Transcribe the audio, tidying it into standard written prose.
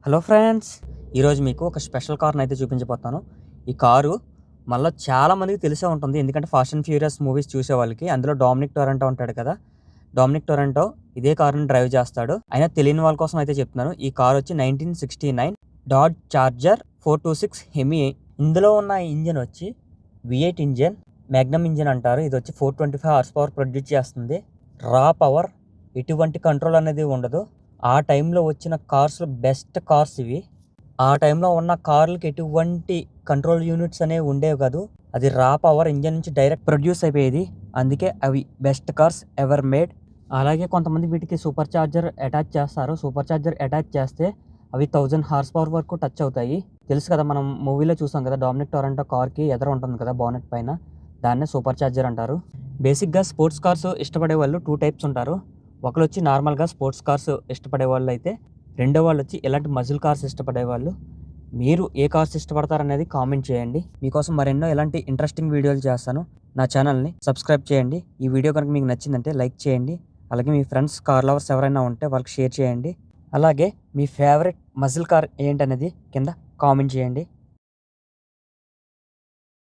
Hello friends, ఈరోజు మీకు ఒక స్పెషల్ కార్ని అయితే చూపించబోతాను. ఈ కారు మళ్ళీ చాలామందికి తెలిసే ఉంటుంది, ఎందుకంటే ఫాస్ట్ అండ్ ఫ్యూరియస్ మూవీస్ చూసే వాళ్ళకి. అందులో డామినిక్ టొరంటో ఉంటాడు కదా, డామినిక్ టొరంటో ఇదే కారుని డ్రైవ్ చేస్తాడు. అయినా తెలియని వాళ్ళ కోసం అయితే చెప్తున్నాను. ఈ కార్ వచ్చి 1969 డాడ్జ్ చార్జర్ 426 హెమీ. ఇందులో ఉన్న ఇంజిన్ వచ్చి V8 ఇంజిన్, మ్యాగ్నమ్ ఇంజిన్ అంటారు. ఇది వచ్చి 425 హార్స్ పవర్ ప్రొడ్యూస్ చేస్తుంది. రా పవర్, ఎటువంటి కంట్రోల్ అనేది ఉండదు. ఆ టైంలో వచ్చిన కార్స్లో బెస్ట్ కార్స్ ఇవి. ఆ టైంలో ఉన్న కార్లకి ఎటువంటి కంట్రోల్ యూనిట్స్ అనేవి ఉండేవి కాదు. అది రా పవర్ ఇంజన్ నుంచి డైరెక్ట్ ప్రొడ్యూస్ అయిపోయేది. అందుకే అవి బెస్ట్ కార్స్ ఎవర్ మేడ్. అలాగే కొంతమంది వీటికి సూపర్ చార్జర్ అటాచ్ చేస్తారు. సూపర్ చార్జర్ అటాచ్ చేస్తే అవి 1000 హార్స్ పవర్ వరకు టచ్ అవుతాయి. తెలుసు కదా, మనం మూవీలో చూసాం కదా, డామినిక్ టొరంటో కార్కి ఎదురు ఉంటుంది కదా బానెట్ పైన, దాన్నే సూపర్ చార్జర్ అంటారు. బేసిక్గా స్పోర్ట్స్ కార్స్ ఇష్టపడే వాళ్ళు 2 టైప్స్ ఉంటారు. ఒకరు వచ్చి నార్మల్గా స్పోర్ట్స్ కార్స్ ఇష్టపడే వాళ్ళు అయితే, రెండో వాళ్ళు వచ్చి ఇలాంటి మజిల్ కార్స్ ఇష్టపడే వాళ్ళు. మీరు ఏ కార్స్ ఇష్టపడతారనేది కామెంట్ చేయండి. మీకోసం మరెన్నో ఇలాంటి ఇంట్రెస్టింగ్ వీడియోలు చేస్తాను. నా ఛానల్ని సబ్స్క్రైబ్ చేయండి. ఈ వీడియో కనుక మీకు నచ్చిందంటే లైక్ చేయండి. అలాగే మీ ఫ్రెండ్స్ కార్ లవర్స్ ఎవరైనా ఉంటే వాళ్ళకి షేర్ చేయండి. అలాగే మీ ఫేవరెట్ మజిల్ కార్ ఏంటనేది కింద కామెంట్ చేయండి.